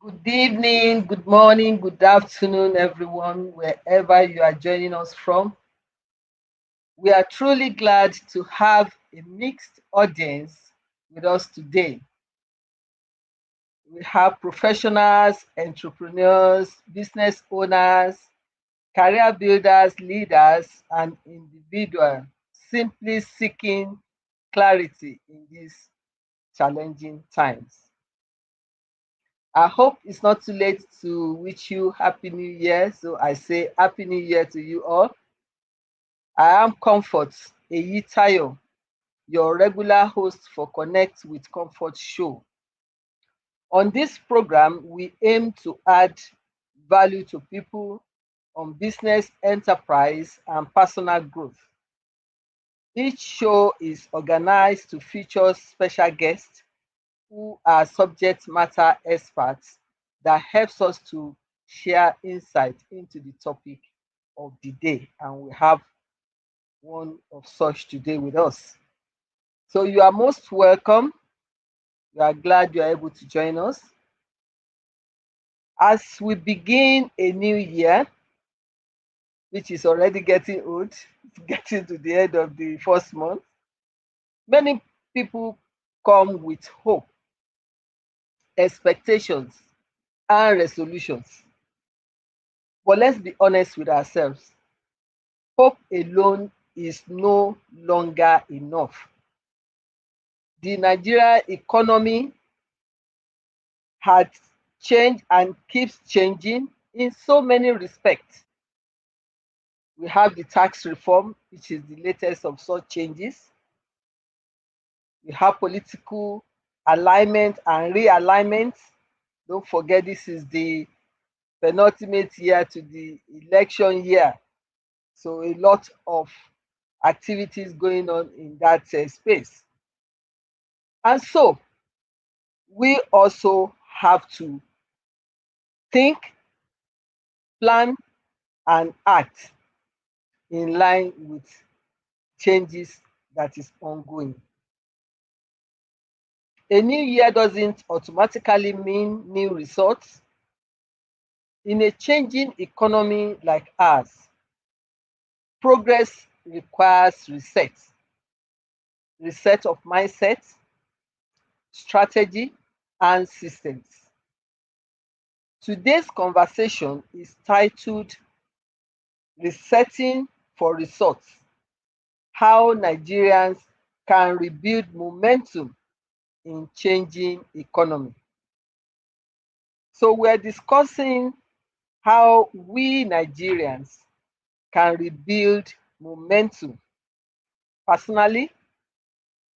Good evening, good morning, good afternoon, everyone, wherever you are joining us from. We are truly glad to have a mixed audience with us today. We have professionals, entrepreneurs, business owners, career builders, leaders, and individuals simply seeking clarity in these challenging times. I hope it's not too late to wish you Happy New Year. So I say Happy New Year to you all. I am Comfort Eyitayo, your regular host for Connect with Comfort show. On this program, we aim to add value to people on business, enterprise, and personal growth. Each show is organized to feature special guests who are subject matter experts that helps us to share insight into the topic of the day. And we have one of such today with us. So you are most welcome. We are glad you are able to join us. As we begin a new year, which is already getting old, it's getting to the end of the first month, many people come with hope, expectations, and resolutions. But let's be honest with ourselves. Hope alone is no longer enough. The Nigeria economy had changed and keeps changing in so many respects. We have the tax reform, which is the latest of such changes. We have political alignment and realignment. Don't forget, this is the penultimate year to the election year. So a lot of activities going on in that space. And so we also have to think, plan, and act in line with changes that is ongoing. A new year doesn't automatically mean new results. In a changing economy like ours, progress requires reset of mindset, strategy, and systems. Today's conversation is titled Resetting for Results: How Nigerians Can Rebuild Momentum in Changing Economy. So we're discussing how we Nigerians can rebuild momentum personally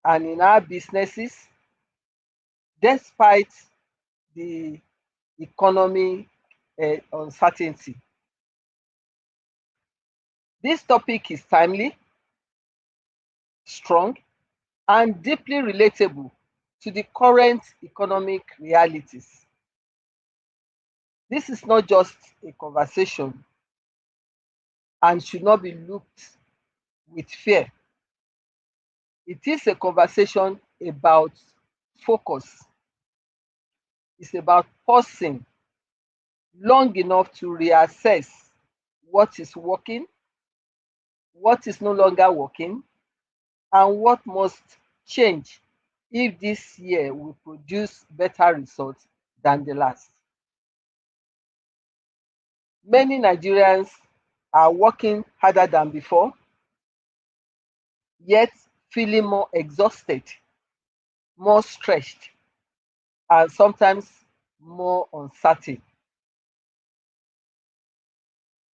and in our businesses despite the economy uncertainty. This topic is timely, strong, and deeply relatable to the current economic realities. This is not just a conversation and should not be looked with fear. It is a conversation about focus. It's about pausing long enough to reassess what is working, what is no longer working, and what must change if this year will produce better results than the last. Many Nigerians are working harder than before, yet feeling more exhausted, more stretched, and sometimes more uncertain.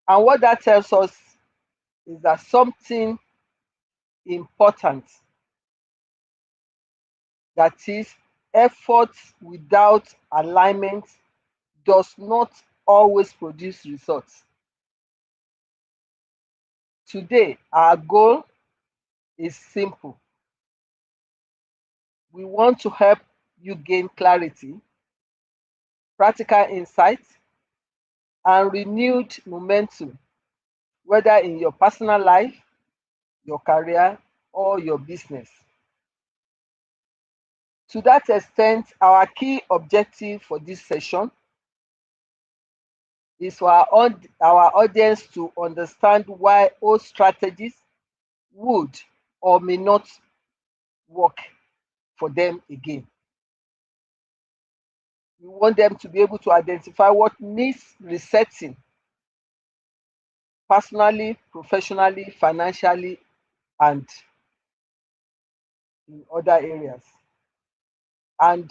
And what that tells us is that something important, that is, effort without alignment does not always produce results. Today, our goal is simple. We want to help you gain clarity, practical insights, and renewed momentum, whether in your personal life, your career, or your business. To that extent, our key objective for this session is for our audience to understand why old strategies would or may not work for them again. We want them to be able to identify what needs resetting personally, professionally, financially, and in other areas. And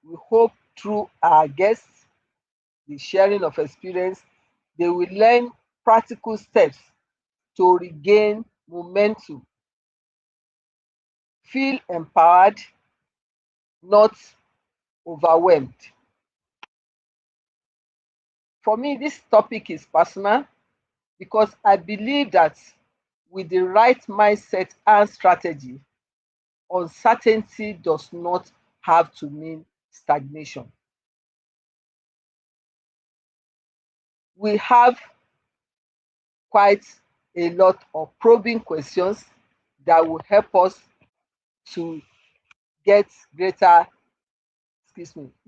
we hope through our guests, the sharing of experience, they will learn practical steps to regain momentum, feel empowered, not overwhelmed. For me, this topic is personal because I believe that with the right mindset and strategy, uncertainty does not have to mean stagnation. We have quite a lot of probing questions that will help us to get greater,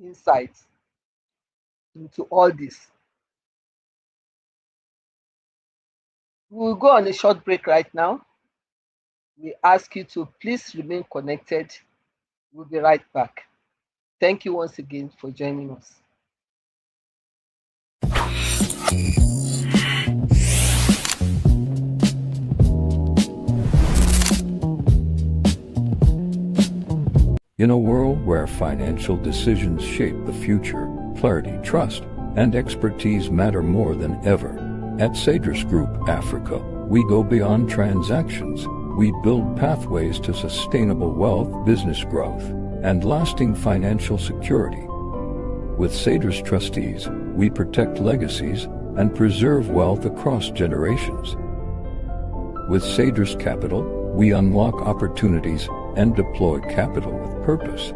insights into all this. We will go on a short break right now. We ask you to please remain connected. We'll be right back. Thank you once again for joining us. In a world where financial decisions shape the future, clarity, trust, and expertise matter more than ever. At Cedrus Group Africa, we go beyond transactions. We build pathways to sustainable wealth, business growth, and lasting financial security. With Cedrus Trustees, we protect legacies and preserve wealth across generations. With Cedrus Capital, we unlock opportunities and deploy capital with purpose.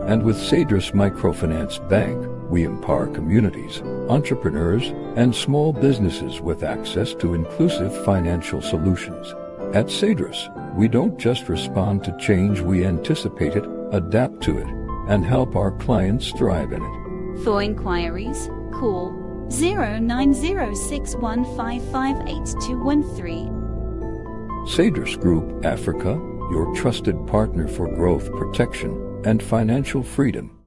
And with Cedrus Microfinance Bank, we empower communities, entrepreneurs, and small businesses with access to inclusive financial solutions. At Cedrus, we don't just respond to change, we anticipate it, adapt to it, and help our clients thrive in it. For inquiries, call 09061558213. Cedrus Group Africa, your trusted partner for growth, protection, and financial freedom.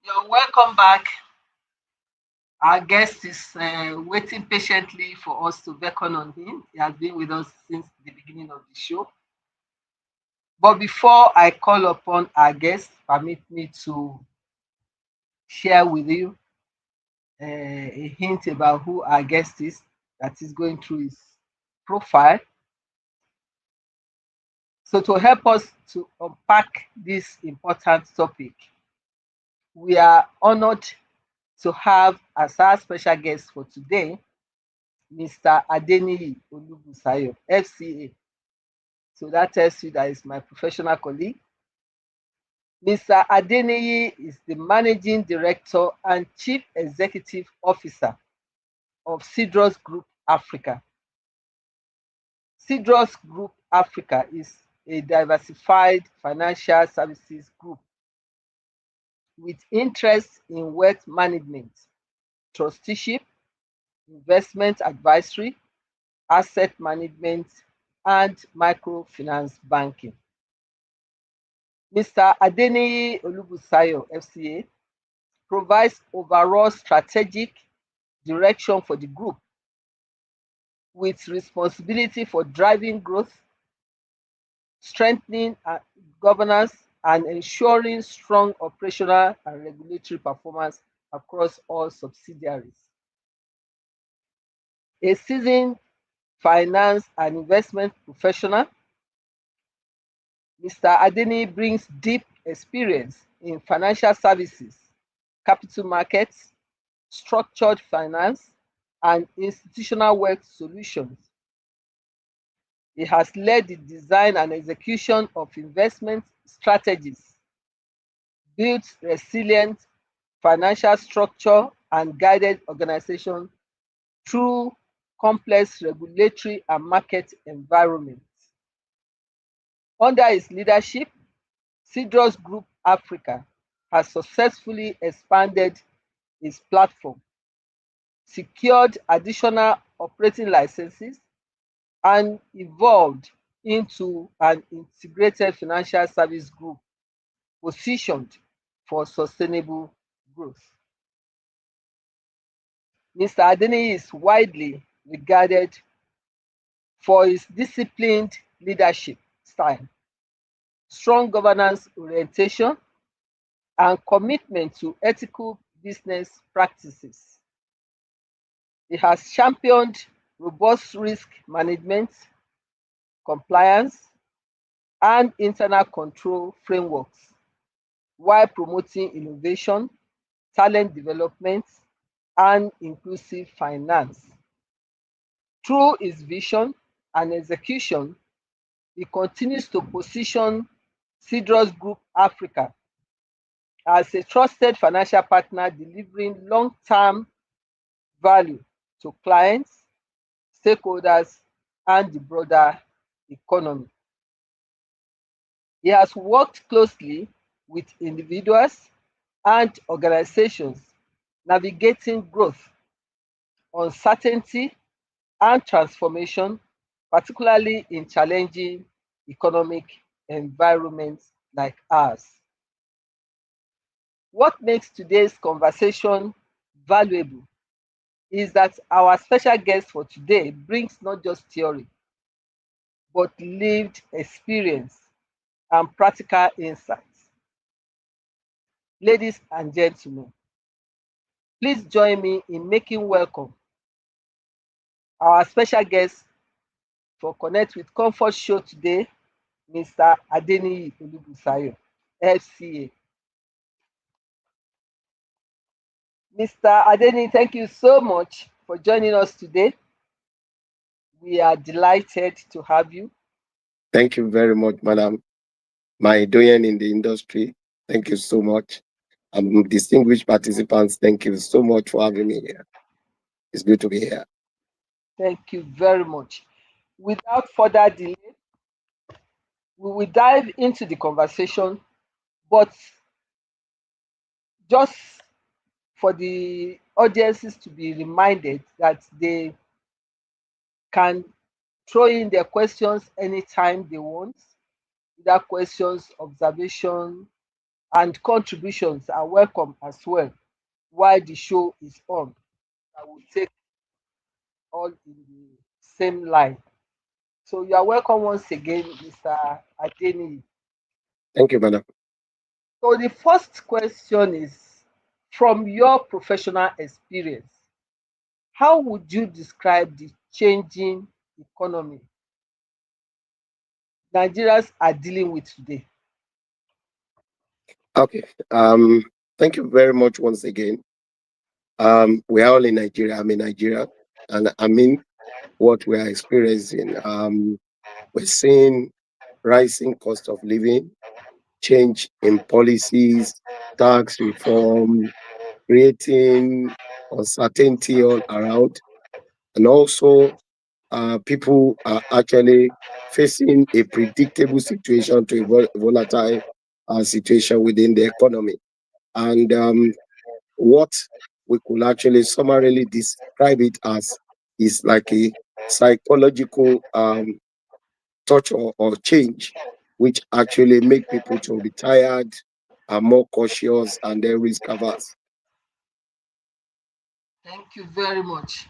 You're welcome back. Our guest is waiting patiently for us to beckon on him. He has been with us since the beginning of the show. But before I call upon our guest, permit me to share with you a hint about who our guest is that is going through his profile. So to help us to unpack this important topic, we are honored to have as our special guest for today, Mr. Adeniyi Olubusayo, FCA. So that tells you that is my professional colleague. Mr. Adeniyi is the Managing Director and Chief Executive Officer of Cedrus Group Africa. Cedrus Group Africa is a diversified financial services group with interests in wealth management, trusteeship, investment advisory, asset management, and microfinance banking. Mr. Adeniyi Olubusayo, FCA, provides overall strategic direction for the group with responsibility for driving growth, strengthening governance, and ensuring strong operational and regulatory performance across all subsidiaries. A seasoned finance and investment professional, Mr. Adeniyi brings deep experience in financial services, capital markets, structured finance, and institutional wealth solutions. He has led the design and execution of investment strategies, built resilient financial structure, and guided organizations through complex regulatory and market environment. Under his leadership, Cedros Group Africa has successfully expanded its platform, secured additional operating licenses, and evolved into an integrated financial service group positioned for sustainable growth. Mr. Adeniyi is widely regarded for his disciplined leadership style, strong governance orientation, and commitment to ethical business practices. He has championed robust risk management, compliance, and internal control frameworks while promoting innovation, talent development, and inclusive finance. Through his vision and execution, he continues to position Cedros Group Africa as a trusted financial partner delivering long-term value to clients, stakeholders, and the broader economy. He has worked closely with individuals and organizations navigating growth, uncertainty, and transformation, particularly in challenging economic environments like ours. What makes today's conversation valuable is that our special guest for today brings not just theory, but lived experience and practical insights. Ladies and gentlemen, please join me in making welcome our special guest for Connect with Comfort show today, Mr. Adeniyi Olubusayo, FCA. Mr. Adeniyi, thank you so much for joining us today. We are delighted to have you. Thank you very much, madam. My doyen in the industry, thank you so much. Distinguished participants, thank you so much for having me here. It's good to be here. Thank you very much. Without further delay, we will dive into the conversation, but just for the audiences to be reminded that they can throw in their questions anytime they want. Either questions, observation, and contributions are welcome as well while the show is on. I will take all in the same line. So you are welcome once again, Mr. Adeniyi. Thank you, madam. So the first question is, from your professional experience, how would you describe the changing economy Nigerians are dealing with today? Okay. Thank you very much once again. We are all in Nigeria. I'm in Nigeria, and I mean what we are experiencing. We're seeing rising cost of living, change in policies, tax reform, creating uncertainty all around, and also people are actually facing a predictable situation to a volatile situation within the economy. And what we could actually summarily describe it as is like a psychological touch or change, which actually make people to be tired, are more cautious, and then risk averse. Thank you very much.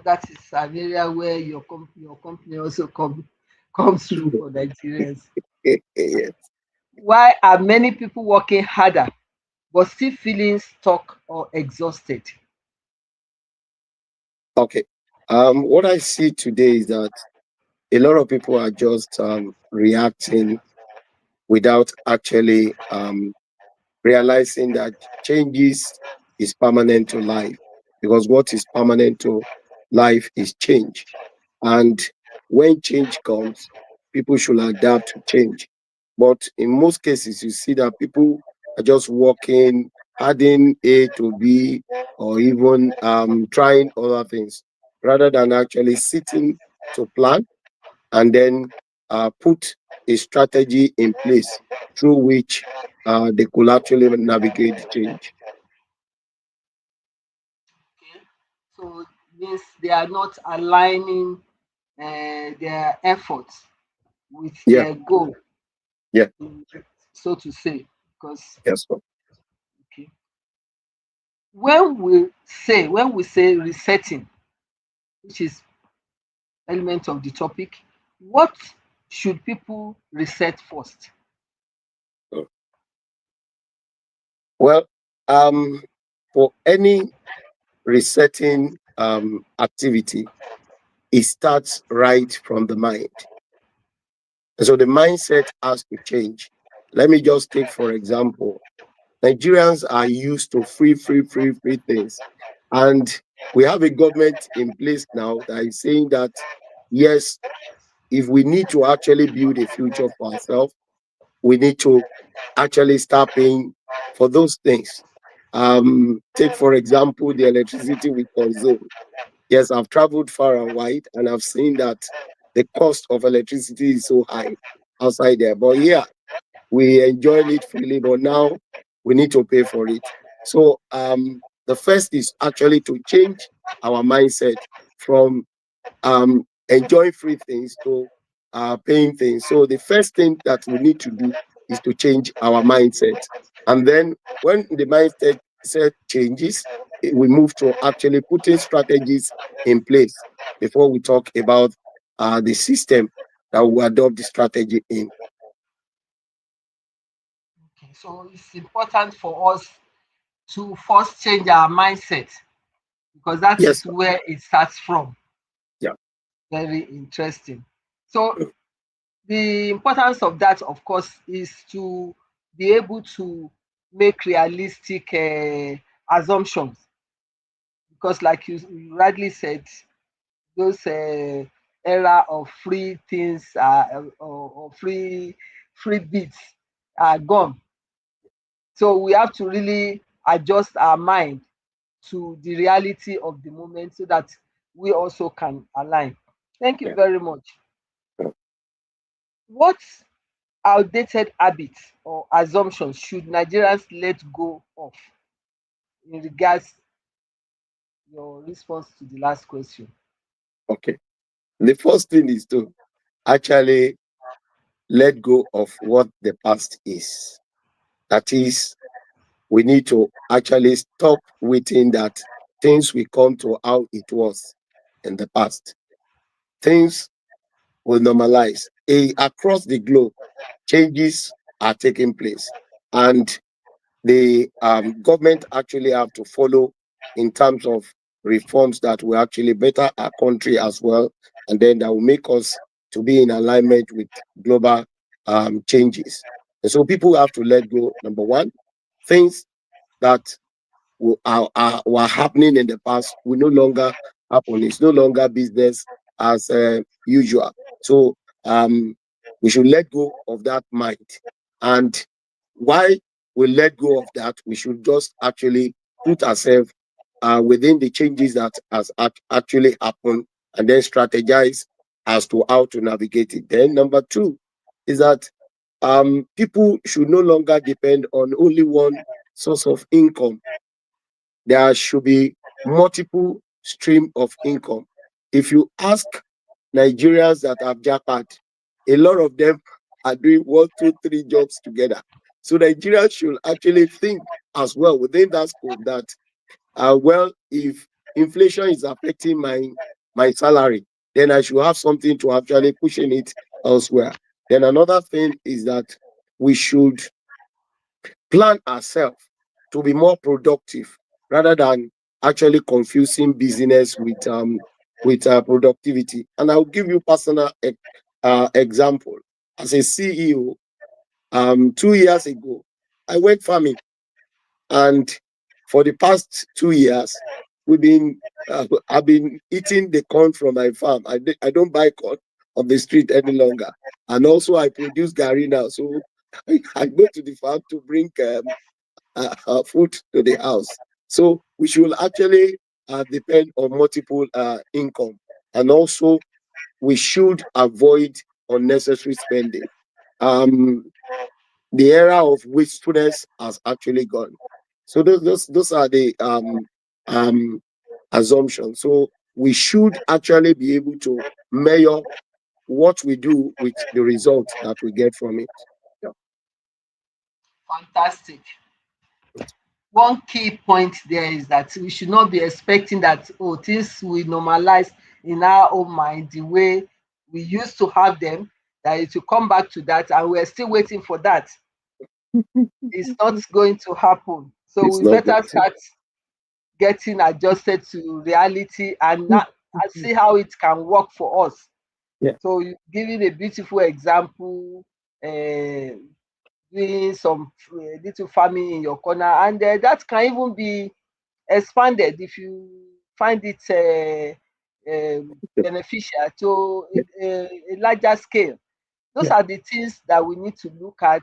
That is an area where your company also comes through for Nigerians. Yes. Why are many people working harder but still feeling stuck or exhausted? Okay. What I see today is that a lot of people are just reacting without actually realizing that changes is permanent to life, because what is permanent to life is change. And when change comes, people should adapt to change. But in most cases, you see that people are just working, adding A to B, or even trying other things. rather than actually sitting to plan and then put a strategy in place through which they could actually navigate the change. Okay. So means they are not aligning their efforts with Yeah, their goal, yeah, so to say. Because yes, sir. okay, when we say resetting, which is element of the topic, what should people reset first? Well, for any resetting activity, it starts right from the mind. And so the mindset has to change. Let me just take, for example, Nigerians are used to free things. And we have a government in place now that is saying that, yes, if we need to actually build a future for ourselves, we need to actually start paying for those things. Take, for example, the electricity we consume. Yes, I've traveled far and wide and I've seen that the cost of electricity is so high outside there. But yeah, we enjoyed it freely, but now we need to pay for it. So the first is actually to change our mindset from enjoying free things to paying things. So the first thing that we need to do is to change our mindset. And then when the mindset set changes, we move to actually putting strategies in place before we talk about the system that we adopt the strategy in. Okay, so it's important for us to first change our mindset because that Yes, is sir. where it starts from. Yeah. Very interesting. So the importance of that, of course, is to be able to make realistic assumptions because, like you rightly said, those era of free things or free bits are gone. So we have to really adjust our mind to the reality of the moment so that we also can align. Thank you Yeah. very much. What outdated habits or assumptions should Nigerians let go of in regards your response to the last question? Okay. The first thing is to actually let go of what the past is. That is, we need to actually stop waiting that things will come to how it was in the past. Things will normalize. Across the globe, changes are taking place. And the government actually have to follow in terms of reforms that will actually better our country as well, and then that will make us to be in alignment with global changes. And so people have to let go. Number one, things that were happening in the past will no longer happen. It's no longer business as usual. So we should let go of that mind. And why we let go of that, we should just actually put ourselves within the changes that has actually happened and then strategize as to how to navigate it. Then number two is that people should no longer depend on only one source of income. There should be multiple stream of income. If you ask Nigerians that have jackpot, a lot of them are doing 1, 2, 3 jobs together. So Nigerians should actually think as well within that scope that well, if inflation is affecting my salary, then I should have something to actually pushing it elsewhere. Then another thing is that we should plan ourselves to be more productive rather than actually confusing business with productivity. And I'll give you personal example. As a CEO, 2 years ago, I went farming, and for the past 2 years, I've been eating the corn from my farm. I don't buy corn on the street any longer, and also I produce gari now, so I go to the farm to bring food to the house. So we should actually depend on multiple income, and also we should avoid unnecessary spending. Um, the era of wastefulness has actually gone. So those are the um, assumptions. So we should actually be able to measure what we do with the result that we get from it. Yeah. Fantastic. One key point there is that we should not be expecting that, oh, things will normalize in our own mind the way we used to have them, that it will come back to that, and we're still waiting for that. It's not going to happen. So It's we not going better to. start getting adjusted to reality and and see how it can work for us. Yeah. So you giving a beautiful example, uh, doing some little farming in your corner, and that can even be expanded if you find it beneficial to a larger scale. Those Yeah. are the things that we need to look at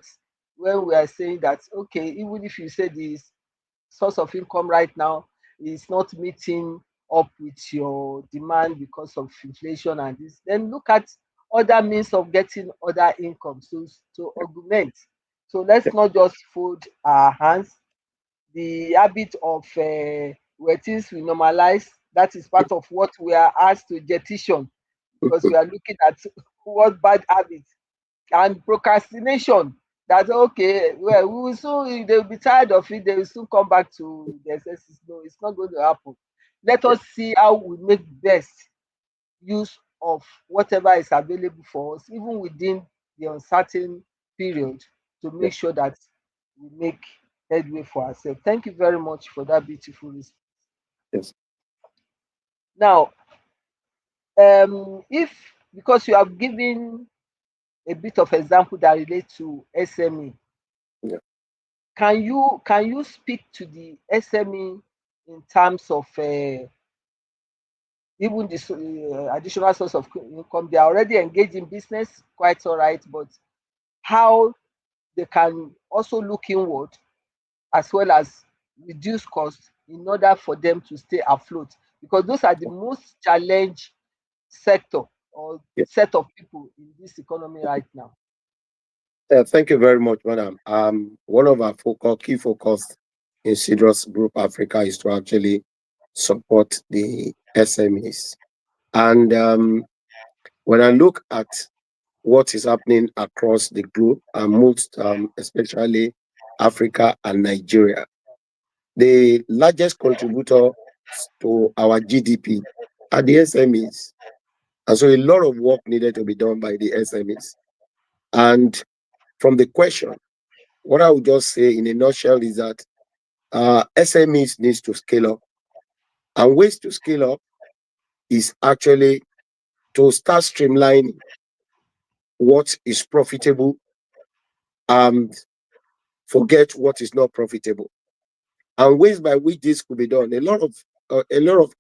when we are saying that, okay, even if you say this source of income right now is not meeting up with your demand because of inflation and this, then look at other means of getting other income to augment. So let's not just fold our hands. The habit of where things we normalize, that is part of what we are asked to petition, because we are looking at what bad habits. And procrastination, that okay, well, we will soon, they'll be tired of it, they will soon come back to the excesses. No, it's not going to happen. Let Yeah. us see how we make best use of whatever is available for us, even within the uncertain period, to Yeah. make sure that we make headway for ourselves. Thank you very much for that beautiful response. Yes. Now, if, because you have given a bit of example that relate to SME, Yeah. can you speak to the SME in terms of even this additional source of income? They are already engaged in business, quite all right, but how they can also look inward as well as reduce costs in order for them to stay afloat, because those are the most challenged sector or Yeah. set of people in this economy right now. Thank you very much, madam. One of our key focus in Cedros Group Africa is to actually support the SMEs. And when I look at what is happening across the globe, and most especially Africa and Nigeria, the largest contributor to our GDP are the SMEs. And so a lot of work needed to be done by the SMEs. And from the question, what I would just say in a nutshell is that SMEs needs to scale up. And ways to scale up is actually to start streamlining what is profitable and forget what is not profitable. And ways by which this could be done. A lot of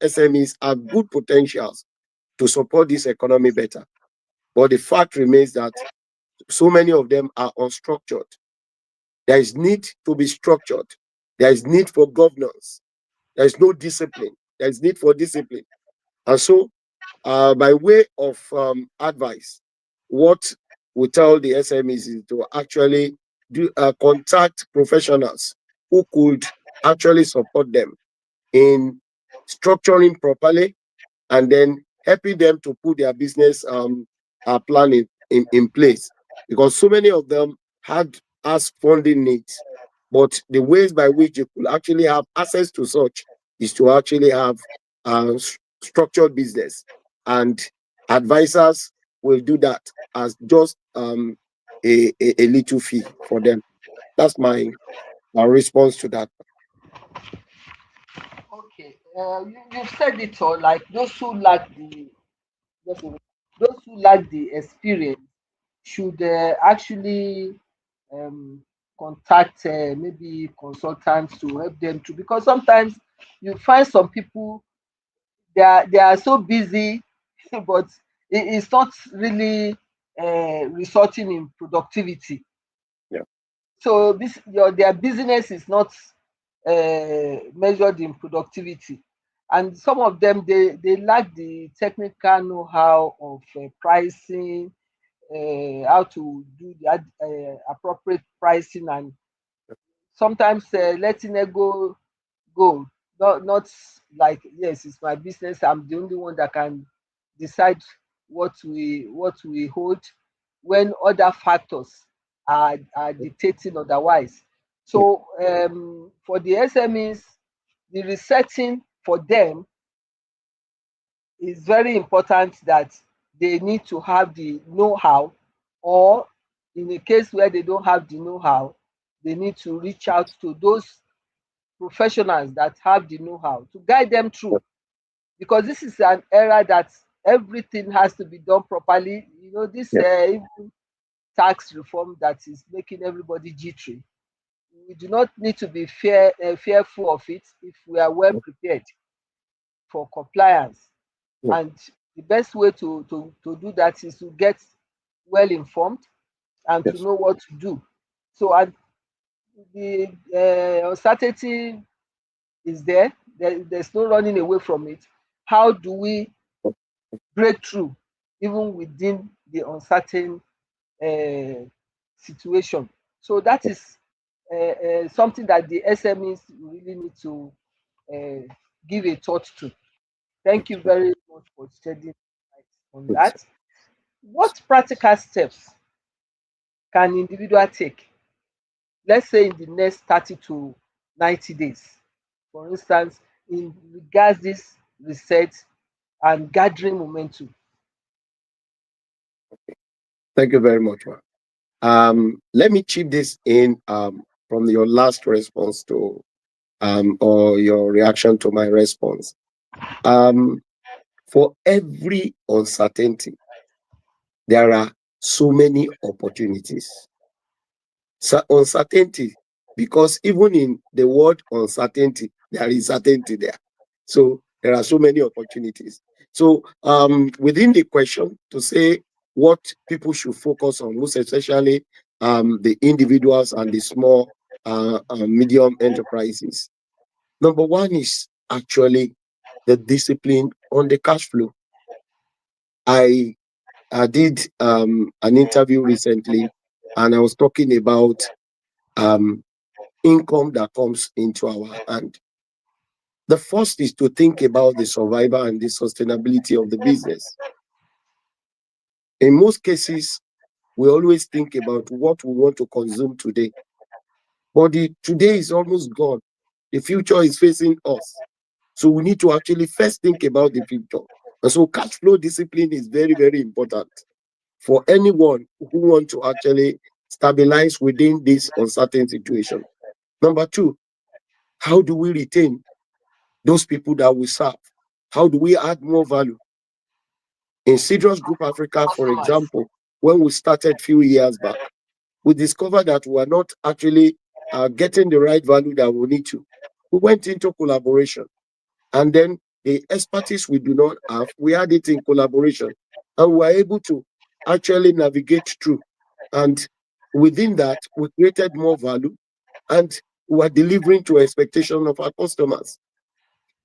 SMEs have good potentials to support this economy better. But the fact remains that so many of them are unstructured. There is need to be structured. There is need for governance. There is no discipline. There is need for discipline. And so, by way of advice, what we tell the SMEs is to actually contact professionals who could actually support them in structuring properly and then helping them to put their business plan in place, because so many of them had as funding needs, but the ways by which you could actually have access to such is to actually have structured business, and advisors will do that as just a little fee for them. That's my response to that. Okay, you've said it all. Like those who lack the just a minute. Those who lack the experience should actually um, contact maybe consultants to help them too. Because sometimes you find some people, they are so busy, but it's not really resulting in productivity. Yeah. So their business is not measured in productivity, and some of them they lack the technical know-how of pricing, how to do the appropriate pricing, and sometimes letting it go, not like, yes, it's my business, I'm the only one that can decide what we hold, when other factors are dictating otherwise. Yeah. So for the SMEs, the resetting for them is very important, that they need to have the know-how, or in a case where they don't have the know-how, they need to reach out to those professionals that have the know-how to guide them through, because this is an era that everything has to be done properly. This Yeah. even tax reform that is making everybody jittery. We do not need to be fearful of it if we are well prepared for compliance. Yeah. And the best way to do that is to get well informed and to Yes. know what to do. So, and the uncertainty is there's no running away from it. How do we break through even within the uncertain situation? So that is something that the SMEs really need to give a thought to. Thank you very much for shedding light on Yes. that. What practical steps can individual take, let's say in the next 30 to 90 days, for instance, in regards this research and gathering momentum? Thank you very much, man. Let me chip this in from your last response to or your reaction to my response. Um, for every uncertainty, there are so many opportunities. So uncertainty, because even in the word uncertainty, there is certainty there. So there are so many opportunities. So within the question to say what people should focus on, most especially the individuals and the small medium enterprises. Number one is actually the discipline on the cash flow. I did an interview recently, and I was talking about um, income that comes into our hand. The first is to think about the survival and the sustainability of the business. In most cases, we always think about what we want to consume today, but today is almost gone. The future is facing us. So we need to actually first think about the future. And so cash flow discipline is very, very important for anyone who wants to actually stabilize within this uncertain situation. Number two, how do we retain those people that we serve? How do we add more value? In Cedros Group Africa, for Customers. example, when we started a few years back, we discovered that we are not actually getting the right value that we need to. We went into collaboration, and then the expertise we do not have, we had it in collaboration, and we were able to actually navigate through. And within that, we created more value, and we are delivering to expectation of our customers.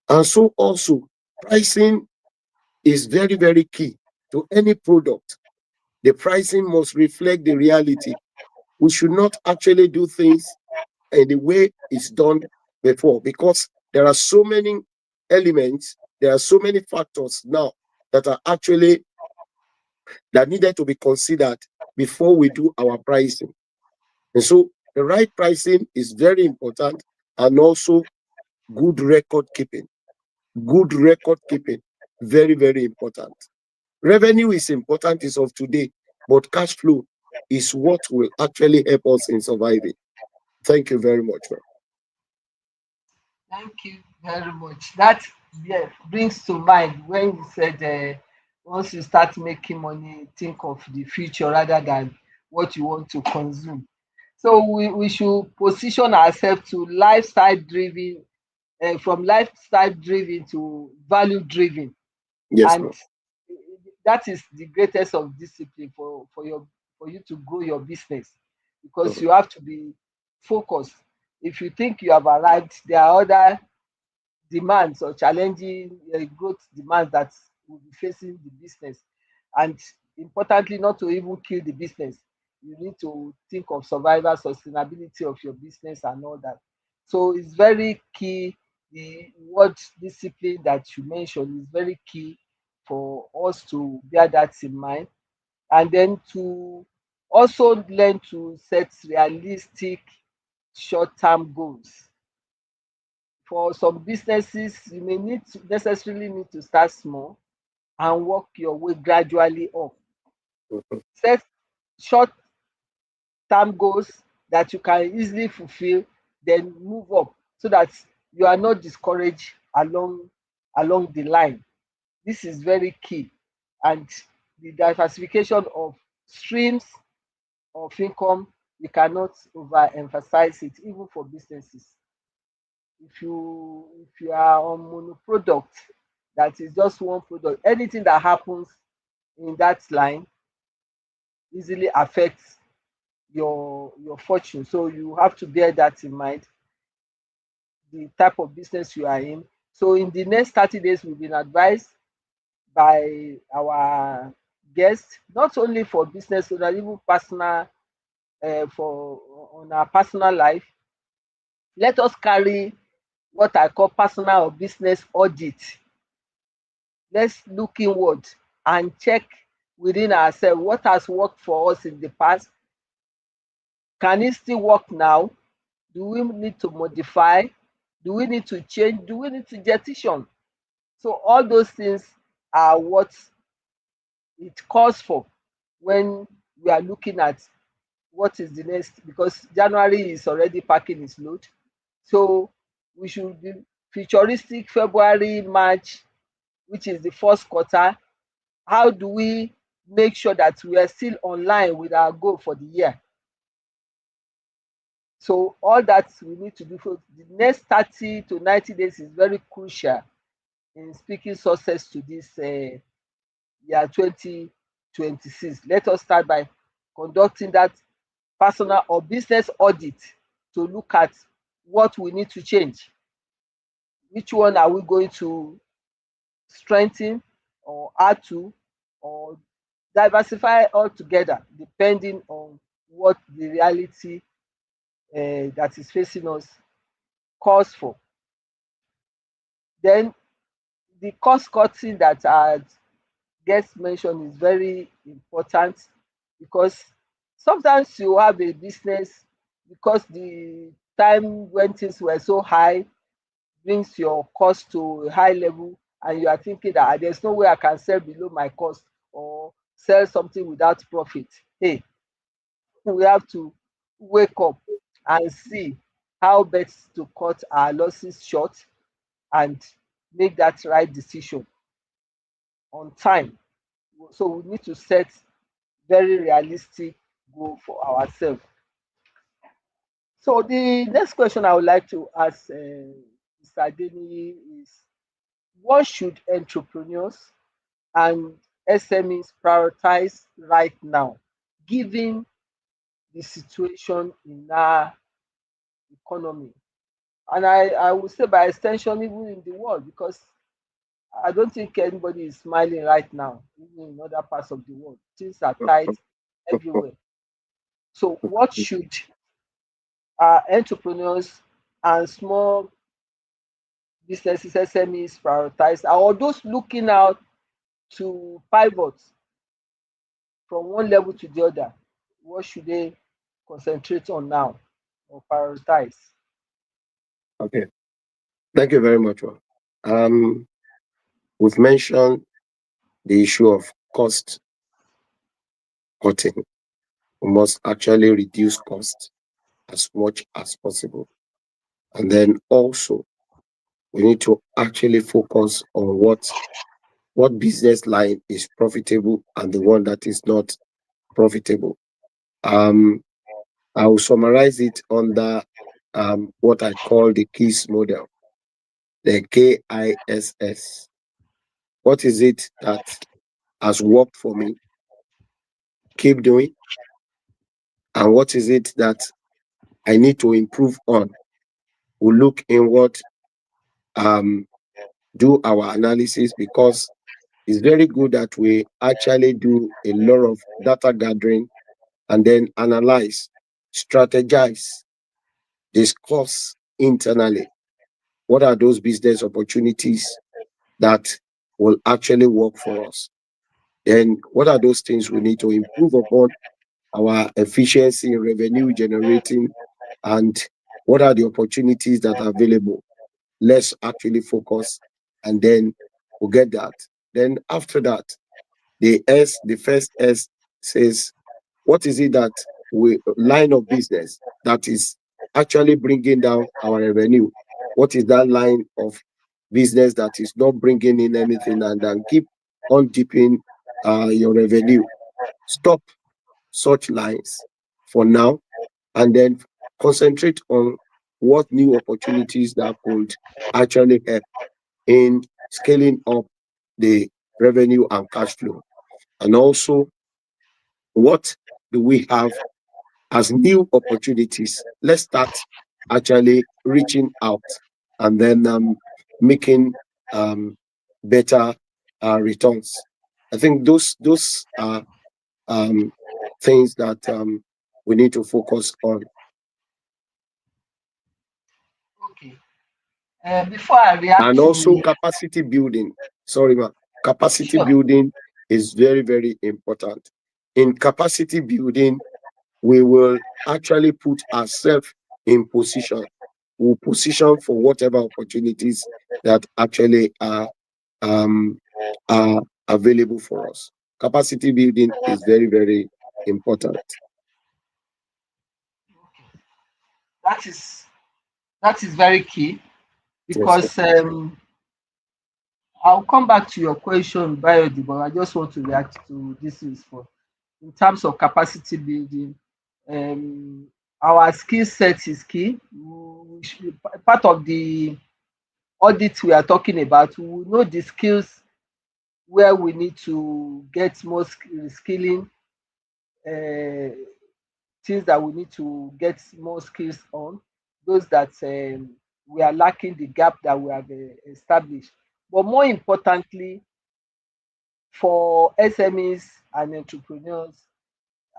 And so also, pricing is very, very key to any product. The pricing must reflect the reality. We should not actually do things in the way it's done before, because there are so many elements, there are so many factors now that are actually that needed to be considered before we do our pricing. And so the right pricing is very important, and also good record keeping. Good record keeping, very, very important. Revenue is important, is of today, but cash flow is what will actually help us in surviving. Thank you very much, man. Thank you very much. That, yeah, brings to mind when you said once you start making money, think of the future rather than what you want to consume. So we should position ourselves to lifestyle driven, from lifestyle driven to value driven, Yes, and ma'am. that is the greatest of discipline for you to grow your business, because Mhm. you have to be focused. If you think you have arrived, there are other demands or challenging growth demands that will be facing the business. And importantly, not to even kill the business. You need to think of survival, sustainability of your business and all that. So it's very key. The word discipline that you mentioned is very key for us to bear that in mind. And then to also learn to set realistic short-term goals. For some businesses, you may need to necessarily need to start small and work your way gradually up. Mhm. Set short-term goals that you can easily fulfill, then move up so that you are not discouraged along the line. This is very key. And the diversification of streams of income, we cannot overemphasize it even for businesses. If you are on monoproduct, that is just one product, anything that happens in that line easily affects your fortune. So you have to bear that in mind, the type of business you are in. So in the next 30 days, we've been advised by our guests, not only for business owners, even personal, for on our personal life. Let us carry what I call personal or business audit. Let's look inward and check within ourselves what has worked for us in the past. Can it still work now? Do we need to modify? Do we need to change? Do we need to jettison? So all those things are what it calls for when we are looking at what is the next, because January is already packing its load. So we should be futuristic. February, March, which is the first quarter, how do we make sure that we are still online with our goal for the year? So all that we need to do for the next 30 to 90 days is very crucial in speaking success to this year 2026. Let us start by conducting that personal or business audit to look at what we need to change. Which one are we going to strengthen or add to, or diversify altogether, depending on what the reality that is facing us calls for. Then the cost cutting that our guest mentioned is very important, because sometimes you have a business because the time when things were so high brings your cost to a high level, and you are thinking that there's no way I can sell below my cost or sell something without profit. Hey, we have to wake up and see how best to cut our losses short and make that right decision on time. So we need to set very realistic goal for ourselves. So the next question I would like to ask Mr. Adeniyi is, what should entrepreneurs and SMEs prioritize right now, given the situation in our economy? And I would say by extension, even in the world, because I don't think anybody is smiling right now, even in other parts of the world. Things are tight everywhere. So, what should entrepreneurs and small businesses, SMEs prioritize, or those looking out to pivot from one level to the other? What should they concentrate on now or prioritize? Okay. Thank you very much. Um, we've mentioned the issue of cost cutting. We must actually reduce cost as much as possible. And then also we need to actually focus on what business line is profitable and the one that is not profitable. Um, I will summarize it under what I call the KISS model, the KISS. What is it that has worked for me? Keep doing. And what is it that I need to improve on? We look inward do our analysis, because it's very good that we actually do a lot of data gathering and then analyze, strategize, discuss internally what are those business opportunities that will actually work for us. Then what are those things we need to improve upon our efficiency in revenue generating, and what are the opportunities that are available. Let's actually focus, and then we'll get that. Then after that, the first S says, what is it that we line of business that is actually bringing down our revenue? What is that line of business that is not bringing in anything, and then keep on dipping your revenue? Stop such lines for now, and then concentrate on what new opportunities that could actually help in scaling up the revenue and cash flow. And also, what do we have as new opportunities? Let's start actually reaching out, and then making better returns. I think those are things that we need to focus on. Okay. Before I react And also to, capacity building. Sorry, ma. Capacity sure. building is very, very important. In capacity building, we will actually put ourselves in position. We'll position for whatever opportunities that actually um, are available for us. Capacity building is very, very important. That is very key, Yes, sir. because I'll come back to your question, Biodi, but I just want to react to this response. In terms of capacity building, um, our skill set is key. Part of the audit we are talking about, we will know the skills where we need to get more skilling, uh, things that we need to get more skills on, those that we are lacking, the gap that we have established. But more importantly, for SMEs and entrepreneurs,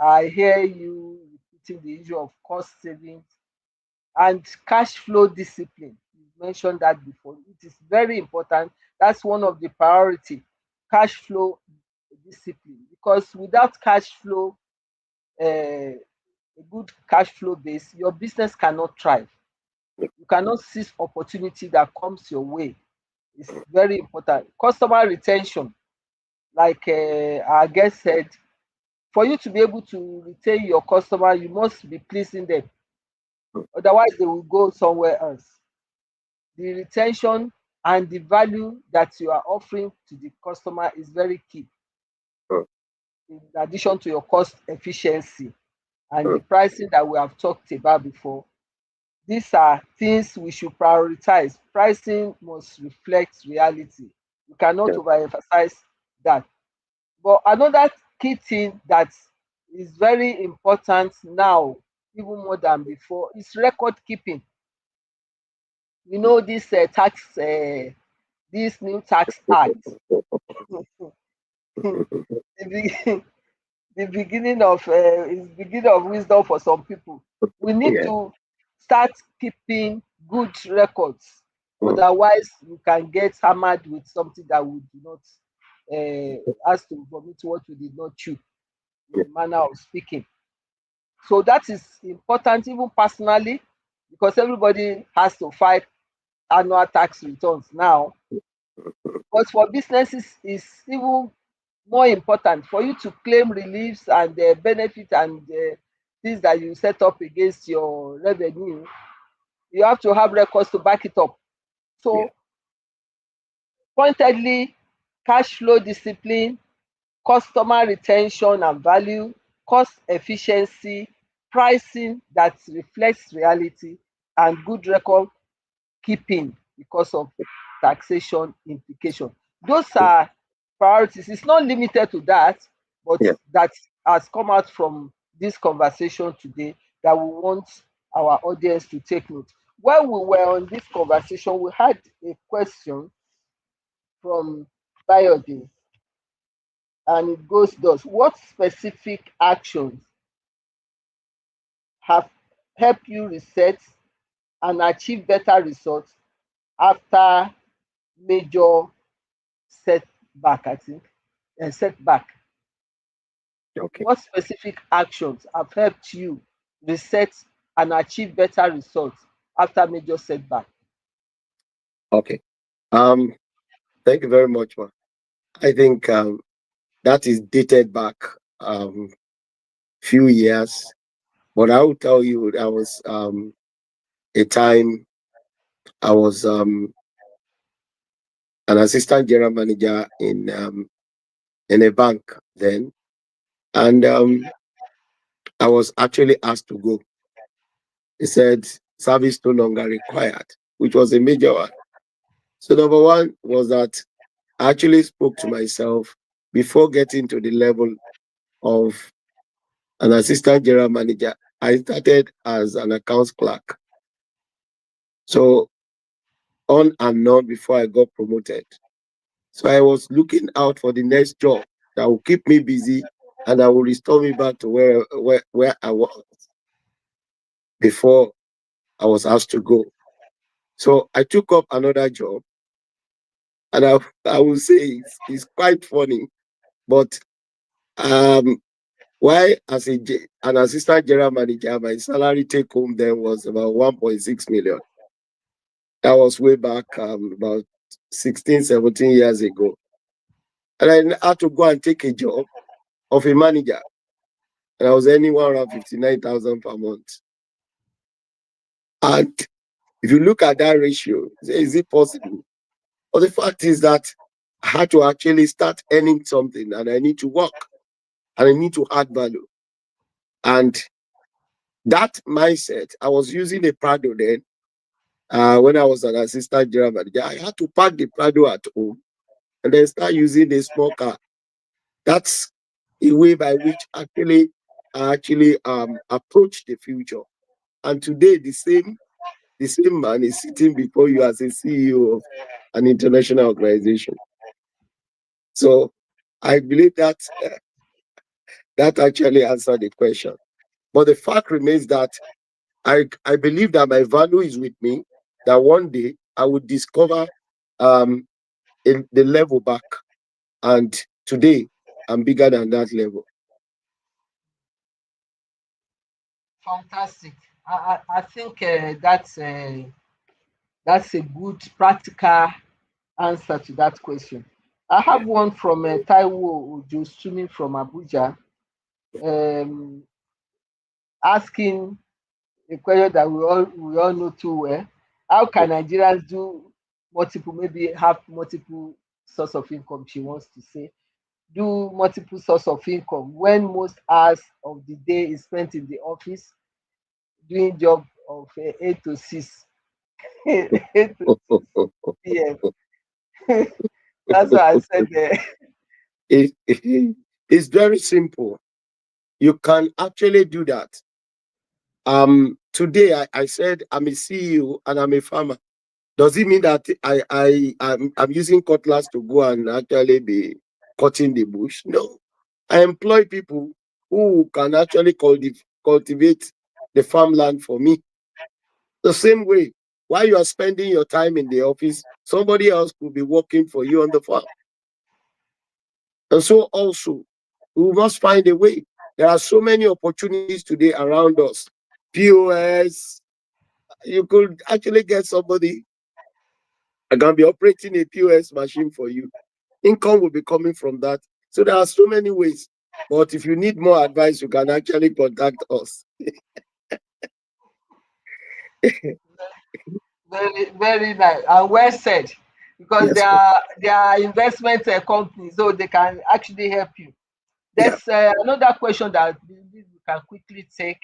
I hear you repeating the issue of cost savings and cash flow discipline. You mentioned that before. It is very important. That's one of the priority, cash flow discipline. Because without cash flow, a good cash flow base, your business cannot thrive. You cannot seize opportunity that comes your way. It's very important. Customer retention, like our guest said, for you to be able to retain your customer, you must be pleasing them. Otherwise, they will go somewhere else. The retention and the value that you are offering to the customer is very key, in addition to your cost efficiency and the pricing that we have talked about before. These are things we should prioritize. Pricing must reflect reality. We cannot Yeah. overemphasize that. But another key thing that is very important now, even more than before, is record keeping. You know this this new tax act, the, be- the beginning of is beginning of wisdom for some people. We need Yeah. to start keeping good records. Mm. Otherwise, we can get hammered with something that we do not ask to vomit what we did not chew, in Yeah. a manner of speaking. So that is important, even personally, because everybody has to file annual tax returns now. But for businesses, it's even more important for you to claim reliefs and benefit and things that you set up against your revenue. You have to have records to back it up. Yeah. So, pointedly, cash flow discipline, customer retention and value, cost efficiency, pricing that reflects reality, and good record keeping because of taxation implication. Those are priorities. It's not limited to that, but Yeah. that has come out from this conversation today that we want our audience to take note. While we were on this conversation, we had a question from Biode, and it goes thus: what specific actions have helped you reset and achieve better results after major setback? I think setback. Okay. What specific actions have helped you reset and achieve better results after major setback? Okay. Um, Thank you very much, ma. I think that is dated back few years, but I will tell you that was a time I was an assistant general manager in a bank then, and I was actually asked to go. He said service no longer required, which was a major one. So number one was that I actually spoke to myself before getting to the level of an assistant general manager. I started as an accounts clerk. So on and on before I got promoted. So I was looking out for the next job that will keep me busy and that will restore me back to where I was before I was asked to go. So I took up another job, and I will say it's quite funny, but um, why as an assistant general manager, my salary take home then was about 1.6 million. That was way back about 16, 17 years ago. And I had to go and take a job of a manager, and I was earning 159,000 per month. And if you look at that ratio, is it possible? But the fact is that I had to actually start earning something, and I need to work, and I need to add value. And that mindset, I was using a Prado then when I was an assistant general manager. I had to park the Prado at home and then start using a small car. That's a way by which I actually approach the future. And today, the same man is sitting before you as a CEO of an international organization. So I believe that actually answered the question. But the fact remains that I believe that my value is with me, that one day I would discover um, in the level back. And today I'm bigger than that level. Fantastic. I think that's a good practical answer to that question. I have Yeah. one from Taiwo Ojosumi from Abuja, um, asking a question that we all know too well. How can Nigerians do multiple, maybe have multiple source of income? She wants to say, do multiple source of income when most hours of the day is spent in the office doing job of 8 to 6, 8 to 6 p.m. That's what I said there. It's very simple. You can actually do that. Today I said I'm a CEO and I'm a farmer. Does it mean that I'm using cutlass to go and actually be cutting the bush? No. I employ people who can actually cultivate the farmland for me. The same way, while you are spending your time in the office, somebody else could be working for you on the farm. And so also, we must find a way. There are so many opportunities today around us. POS, you could actually get somebody that can be operating a POS machine for you. Income will be coming from that. So there are so many ways. But if you need more advice, you can actually contact us. Very, very nice and well said. Because Yes, they ma'am. are investment companies, so they can actually help you. Yeah. There's another question that we can quickly take.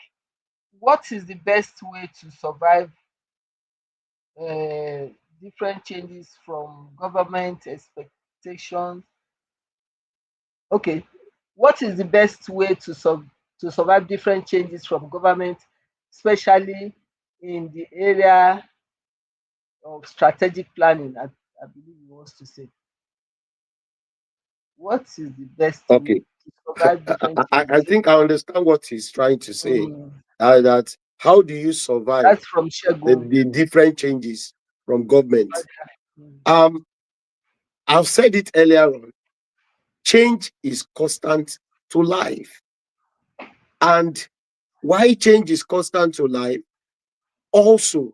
What is the best way to survive uh, different changes from government expectations? Okay, what is the best way to survive different changes from government, especially in the area of strategic planning, I believe he wants to say. What is the best way Okay. to survive different I changes? think I understand what he's trying to say. Mm, That how do you survive that's from Shegun. the different changes from government? Mm, Um, I've said it earlier on. Change is constant to life. And why change is constant to life? Also,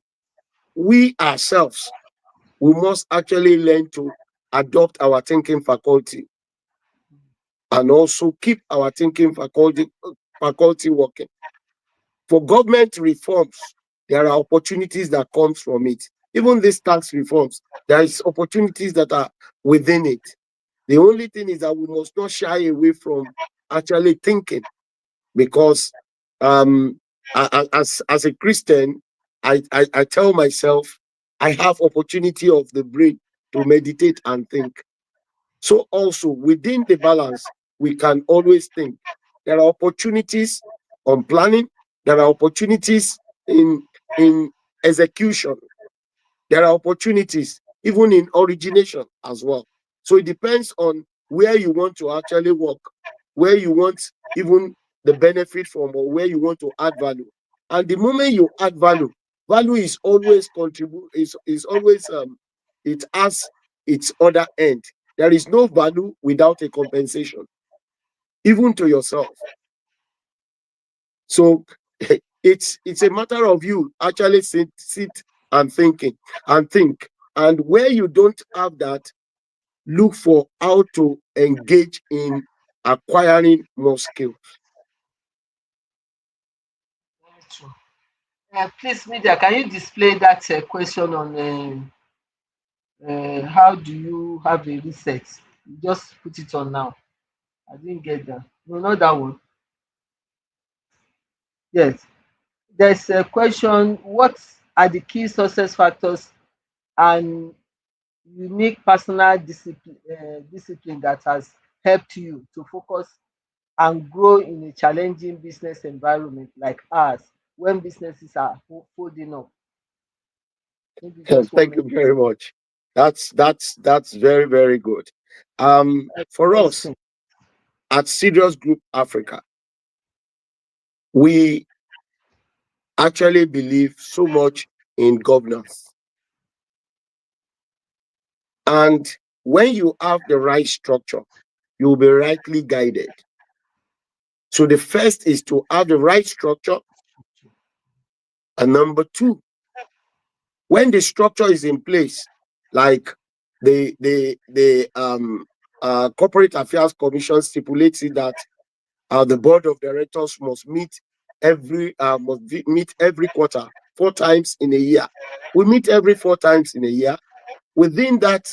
we ourselves, we must actually learn to adopt our thinking faculty and also keep our thinking faculty working. For government reforms, there are opportunities that comes from it. Even these tax reforms, there is opportunities that are within it. The only thing is that we must not shy away from actually thinking, because as a Christian, I tell myself I have opportunity of the brain to meditate and think. So also within the balance, we can always think. There are opportunities on planning. There are opportunities in execution. There are opportunities even in origination as well. So it depends on where you want to actually work, where you want even the benefit from, or where you want to add value. And the moment you add value, value is always contribute is always it has its other end. There is no value without a compensation, even to yourself. So it's a matter of you actually sit and think. And where you don't have that, look for how to engage in acquiring more skills. very true. Please, media, can you display that question on how do you have a reset? You just put it on now. I didn't get that. No, not that one. Yes. There's a question. What are the key success factors and unique personal discipline that has helped you to focus and grow in a challenging business environment like ours when businesses are folding up? Maybe just one Thank you minute. very much. That's very, very good. For us Interesting. at Serious Group Africa, we actually believe so much in governance. And when you have the right structure, you will be rightly guided. So the first is to have the right structure. And number two, when the structure is in place, like the Corporate Affairs Commission stipulates it that the board of directors must meet meet every quarter, 4 times in a year. We meet every 4 times in a year. Within that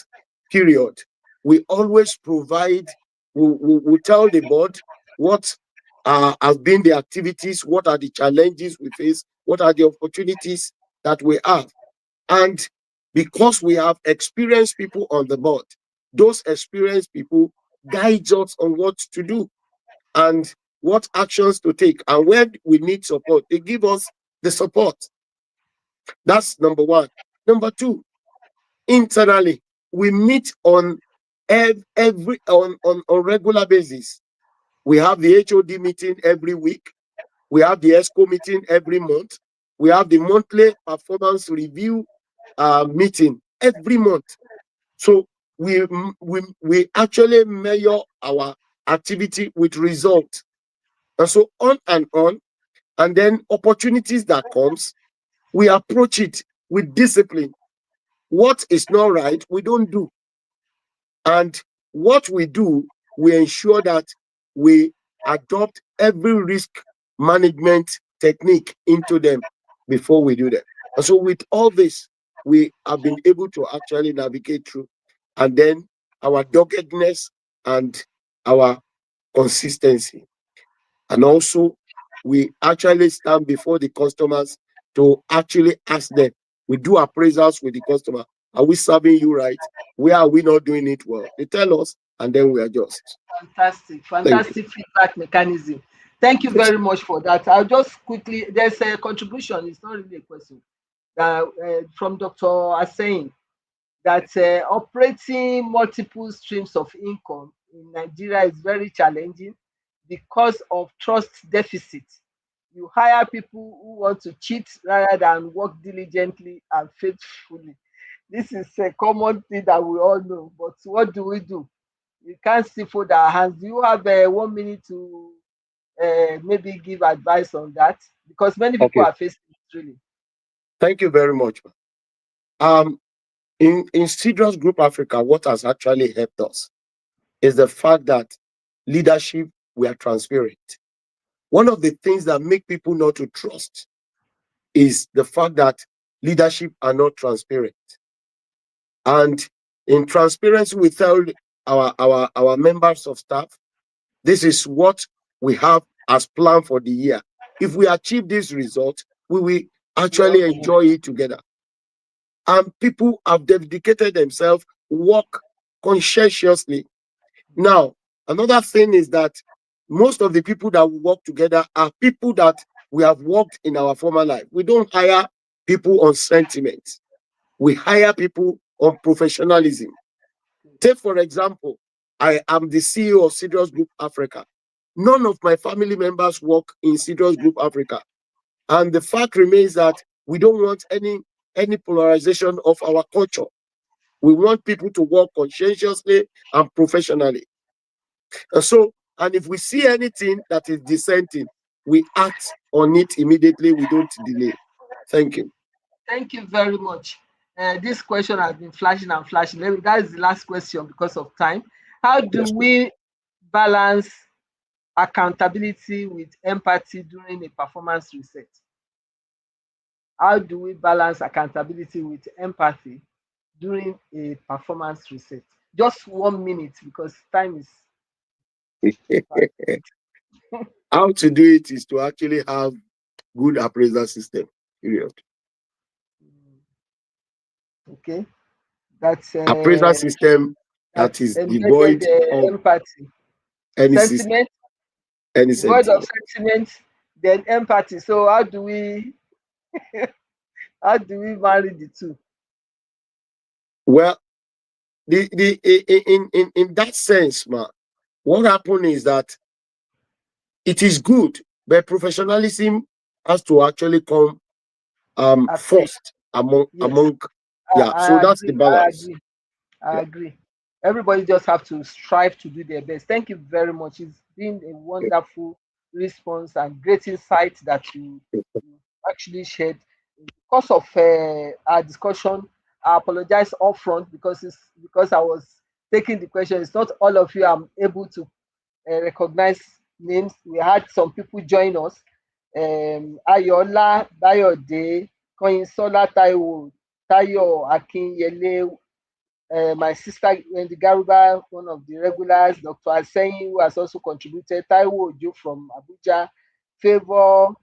period, we always provide, we tell the board what have been the activities, what are the challenges we face, what are the opportunities that we have. And because we have experienced people on the board, those experienced people guide us on what to do and what actions to take. And when we need support, they give us the support. That's number one. Number two, internally, we meet on on regular basis. We have the HOD meeting every week. We have the ESCO meeting every month. We have the monthly performance review meeting every month. So we actually measure our activity with result, and so on and on. And then opportunities that comes, we approach it with discipline. What is not right, we don't do. And what we do, we ensure that we adopt every risk management technique into them before we do them. And so with all this, we have been able to actually navigate through. And then our doggedness and our consistency. And also, we actually stand before the customers to actually ask them. We do appraisals with the customer. Are we serving you right? Where are we not doing it well? They tell us, and then we adjust. Fantastic, Thank you. fantastic feedback mechanism. Thank you very much for that. I'll just quickly, there's a contribution, it's not really a question, from Dr. Asein, that operating multiple streams of income in Nigeria is very challenging because of trust deficit. You hire people who want to cheat rather than work diligently and faithfully. This is a common thing that we all know, but what do? We can't still fold our hands. Do you have 1 minute to maybe give advice on that? Because many people Okay. are facing it really. Thank you very much. In Cedros Group Africa, what has actually helped us is the fact that leadership, we are transparent. One of the things that make people not to trust is the fact that leadership are not transparent. And in transparency, we tell our members of staff, this is what we have as plan for the year. If we achieve this result, we will actually enjoy it together. And people have dedicated themselves, work conscientiously. Now, another thing is that most of the people that we work together are people that we have worked in our former life. We don't hire people on sentiment. We hire people on professionalism. Take, for example, I am the CEO of Cedros Group Africa. None of my family members work in Cedros Group Africa. And the fact remains that we don't want any polarization of our culture. We want people to work conscientiously and professionally. And if we see anything that is dissenting, we act on it immediately. We don't delay. Thank you. Thank you very much. This question has been flashing and flashing. That is the last question because of time. How do Yes, we balance accountability with empathy during a performance reset? How do we balance accountability with empathy during a performance reset? Just 1 minute because time is. How to do it is to actually have good appraisal system. Period. Okay. That's Appraisal system that is embedded devoid of empathy. any system, Sentiment, any devoid of sentiment. sentiment, then empathy. So how do we marry the two? Well, in that sense, ma, what happened is that it is good, but professionalism has to actually come first among Yes, yeah. So I that's the agree. balance. I Yeah. agree. Everybody just have to strive to do their best. Thank you very much. It's been a wonderful response and great insight that you actually shared. Because of our discussion, I apologize upfront because I was taking the question. It's not all of you I'm able to recognize names. We had some people join us. Ayola Bayode, Koyinsola Taiwo, Tayo Akinyele, my sister Wendy Garuba, one of the regulars, Dr. Aseyin, who has also contributed, Taiwo Ojo from Abuja, Favor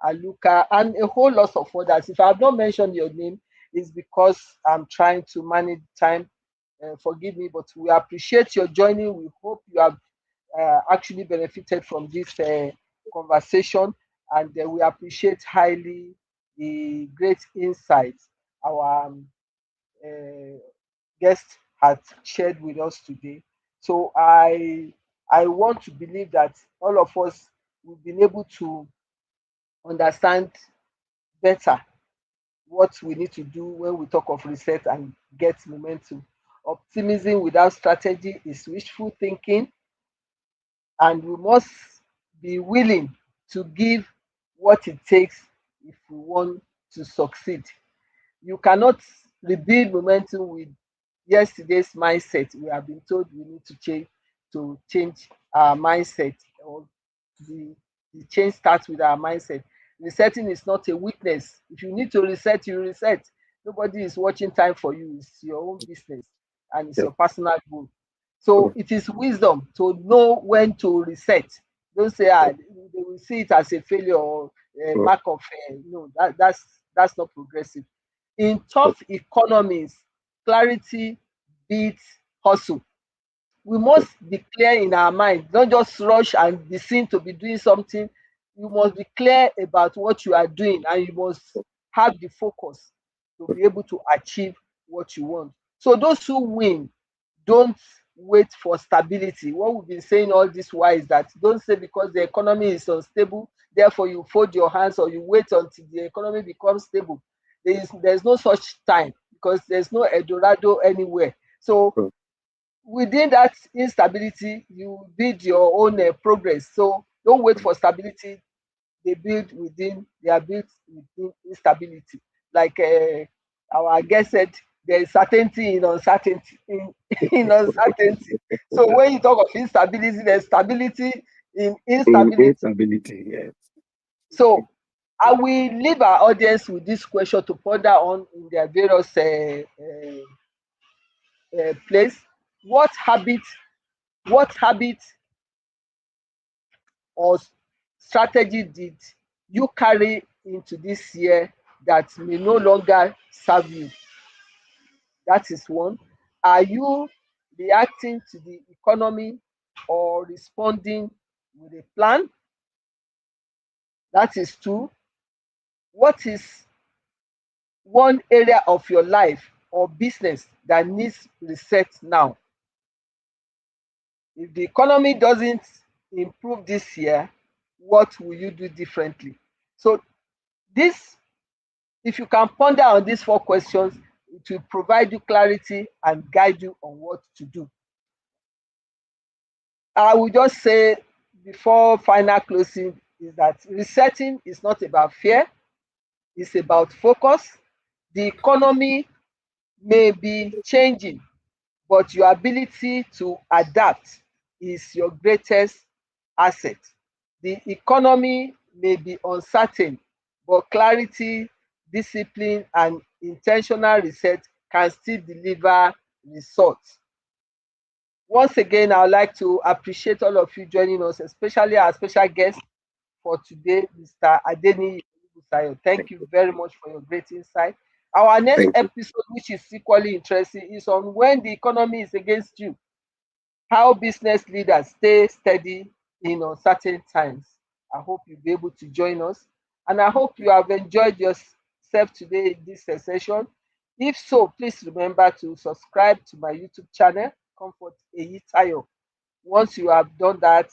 Aluka, and a whole lot of others. If I have not mentioned your name, it's because I'm trying to manage time. Forgive me, but we appreciate your joining. We hope you have actually benefited from this conversation, and we appreciate highly the great insights our guest has shared with us today. So I want to believe that all of us will be able to understand better what we need to do when we talk of reset and get momentum. Optimism without strategy is wishful thinking, and we must be willing to give what it takes if we want to succeed. You cannot rebuild momentum with yesterday's mindset. We have been told we need to change our mindset, or the change starts with our mindset. Resetting is not a weakness. If you need to reset, you reset. Nobody is watching time for you. It's your own business and it's Yeah. your personal goal. So it is wisdom to know when to reset. Don't say they will see it as a failure or a mark of no. That's not progressive. In tough economies, clarity beats hustle. we must be clear in our mind, not just rush and be seen to be doing something. You must be clear about what you are doing, and you must have the focus to be able to achieve what you want. So those who win don't wait for stability. What we've been saying all this while is that don't say because the economy is unstable, therefore you fold your hands or you wait until the economy becomes stable. There's no such time, because there's no Eldorado anywhere. So Mm. within that instability, you build your own progress. So don't wait for stability. They are built within instability. Like our guest said, there is certainty in uncertainty. In uncertainty. So when you talk of instability, there's stability in instability. Instability, yes. So I will leave our audience with this question to ponder on in their various place. What habit, what habit or strategy did you carry into this year that may no longer serve you? That is one. Are you reacting to the economy or responding with a plan? That is two. What is one area of your life or business that needs reset now? If the economy doesn't improve this year, what will you do differently? So this, if you can ponder on these four questions, it will provide you clarity and guide you on what to do. I will just say before final closing is that resetting is not about fear, it's about focus. The economy may be changing, but your ability to adapt is your greatest asset. The economy may be uncertain, but clarity, discipline, and intentional reset can still deliver results. Once again, I would like to appreciate all of you joining us, especially our special guest for today, Mr. Adeni Busayo. Thank you very much for your great insight. Our next Thank you. episode, which is equally interesting, is on when the economy is against you, how business leaders stay steady in uncertain times. I hope you'll be able to join us. And I hope you have enjoyed yourself today in this session. If so, please remember to subscribe to my YouTube channel, Comfort Eyitayo. Once you have done that,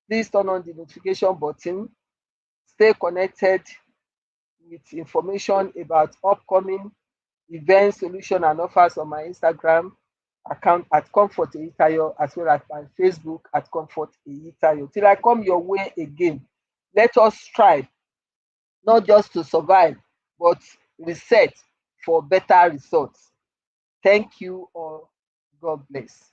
please turn on the notification button. Stay connected with information about upcoming events, solution, and offers on my Instagram account at Comfort Eyitayo, as well as my Facebook at Comfort Eyitayo. Till I come your way again, let us strive not just to survive, but reset for better results. Thank you all. God bless.